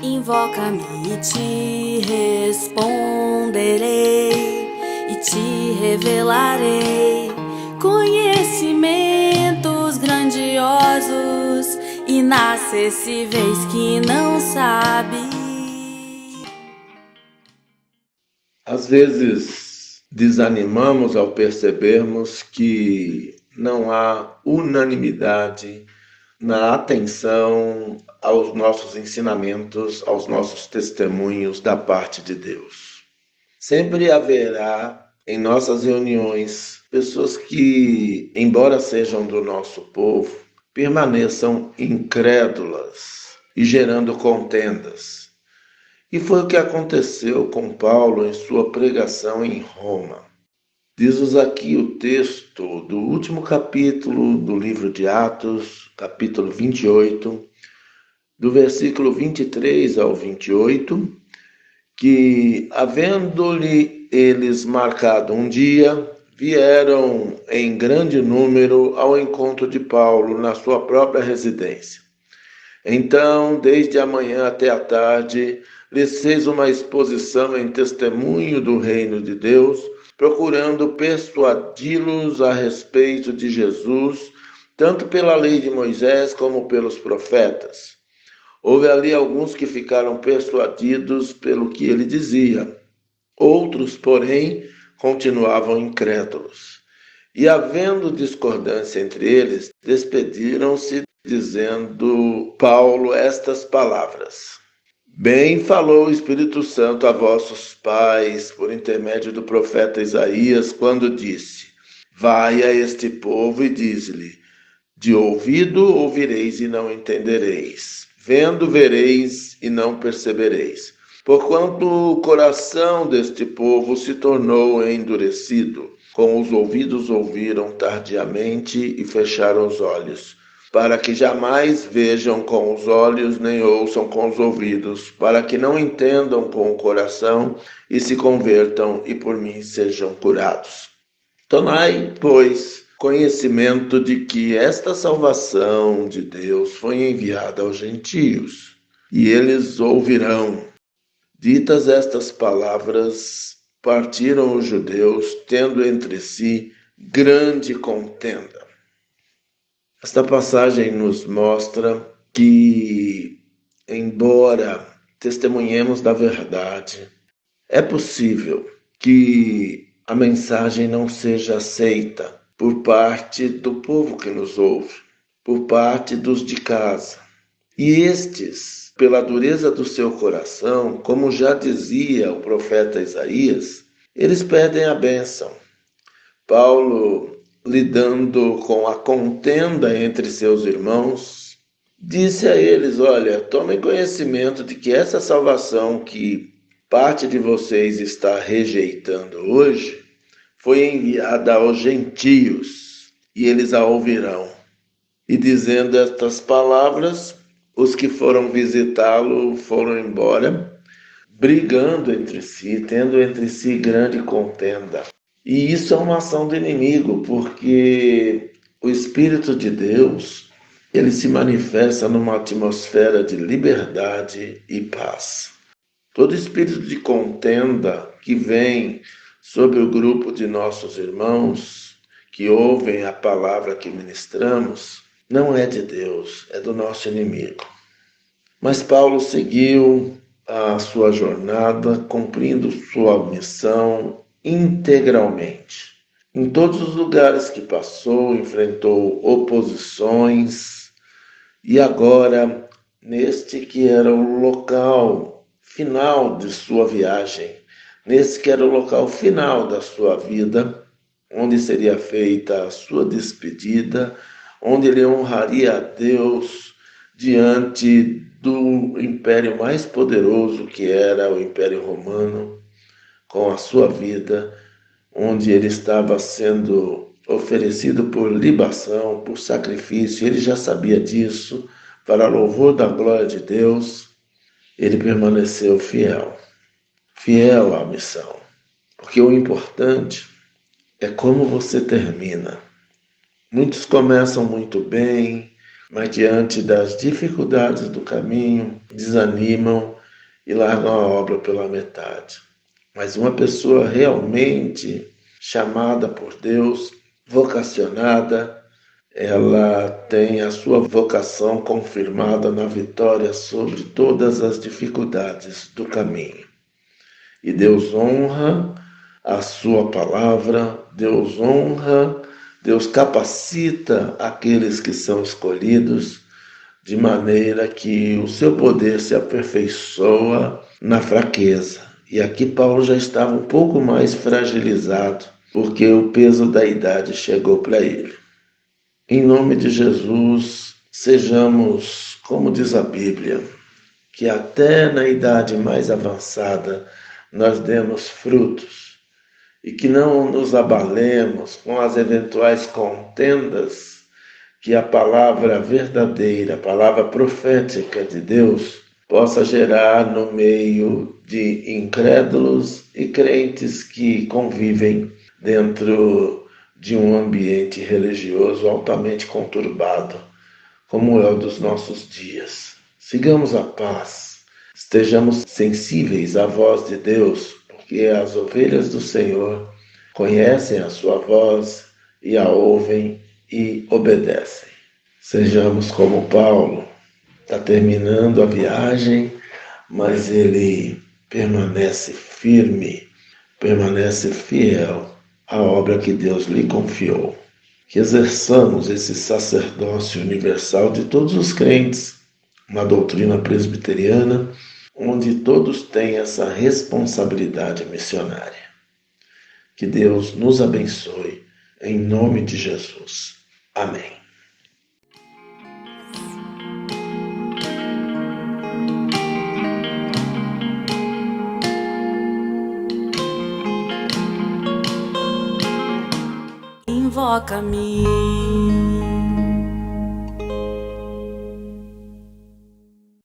Invoca-me e te responderei, e te revelarei conhecimentos grandiosos, inacessíveis que não sabe. Às vezes desanimamos ao percebermos que não há unanimidade na atenção aos nossos ensinamentos, aos nossos testemunhos da parte de Deus. Sempre haverá em nossas reuniões pessoas que, embora sejam do nosso povo, permaneçam incrédulas e gerando contendas. E foi o que aconteceu com Paulo em sua pregação em Roma. Diz-nos aqui o texto do último capítulo do livro de Atos, capítulo 28, do versículo 23 ao 28, que, havendo-lhe eles marcado um dia, vieram em grande número ao encontro de Paulo na sua própria residência. Então, desde a manhã até a tarde, lhes fez uma exposição em testemunho do reino de Deus, procurando persuadi-los a respeito de Jesus, tanto pela lei de Moisés como pelos profetas. Houve ali alguns que ficaram persuadidos pelo que ele dizia. Outros, porém, continuavam incrédulos. E, havendo discordância entre eles, despediram-se, dizendo Paulo estas palavras: Bem falou o Espírito Santo a vossos pais, por intermédio do profeta Isaías, quando disse: Vai a este povo e dize-lhe: De ouvido ouvireis e não entendereis, vendo vereis e não percebereis. Porquanto o coração deste povo se tornou endurecido, com os ouvidos ouviram tardiamente e fecharam os olhos, para que jamais vejam com os olhos, nem ouçam com os ouvidos, para que não entendam com o coração e se convertam e por mim sejam curados. Tomai, pois, conhecimento de que esta salvação de Deus foi enviada aos gentios, e eles ouvirão. Ditas estas palavras, partiram os judeus, tendo entre si grande contenda. Esta passagem nos mostra que, embora testemunhemos da verdade, é possível que a mensagem não seja aceita por parte do povo que nos ouve, por parte dos de casa. E estes, pela dureza do seu coração, como já dizia o profeta Isaías, eles perdem a bênção. Paulo, lidando com a contenda entre seus irmãos, disse a eles: olha, tomem conhecimento de que essa salvação que parte de vocês está rejeitando hoje foi enviada aos gentios, e eles a ouvirão. E dizendo estas palavras, os que foram visitá-lo foram embora, brigando entre si, tendo entre si grande contenda. E isso é uma ação do inimigo, porque o Espírito de Deus, ele se manifesta numa atmosfera de liberdade e paz. Todo espírito de contenda que vem sobre o grupo de nossos irmãos, que ouvem a palavra que ministramos, não é de Deus, é do nosso inimigo. Mas Paulo seguiu a sua jornada, cumprindo sua missão integralmente. Em todos os lugares que passou, enfrentou oposições, e agora, neste que era o local final de sua viagem, nesse que era o local final da sua vida, onde seria feita a sua despedida, onde ele honraria a Deus diante do império mais poderoso que era o Império Romano, com a sua vida, onde ele estava sendo oferecido por libação, por sacrifício. Ele já sabia disso, para louvor da glória de Deus, ele permaneceu fiel à missão. Porque o importante é como você termina. Muitos começam muito bem, mas diante das dificuldades do caminho, desanimam e largam a obra pela metade. Mas uma pessoa realmente chamada por Deus, vocacionada, ela tem a sua vocação confirmada na vitória sobre todas as dificuldades do caminho. E Deus honra a sua palavra, Deus honra, Deus capacita aqueles que são escolhidos de maneira que o seu poder se aperfeiçoa na fraqueza. E aqui Paulo já estava um pouco mais fragilizado, porque o peso da idade chegou para ele. Em nome de Jesus, sejamos, como diz a Bíblia, que até na idade mais avançada nós demos frutos e que não nos abalemos com as eventuais contendas que a palavra verdadeira, a palavra profética de Deus possa gerar no meio de incrédulos e crentes que convivem dentro de um ambiente religioso altamente conturbado, como é o dos nossos dias. Sigamos a paz, estejamos sensíveis à voz de Deus, porque as ovelhas do Senhor conhecem a sua voz e a ouvem e obedecem. Sejamos como Paulo, está terminando a viagem, mas ele permanece firme, permanece fiel à obra que Deus lhe confiou. Que exerçamos esse sacerdócio universal de todos os crentes, uma doutrina presbiteriana, onde todos têm essa responsabilidade missionária. Que Deus nos abençoe, em nome de Jesus. Amém. Invoca-me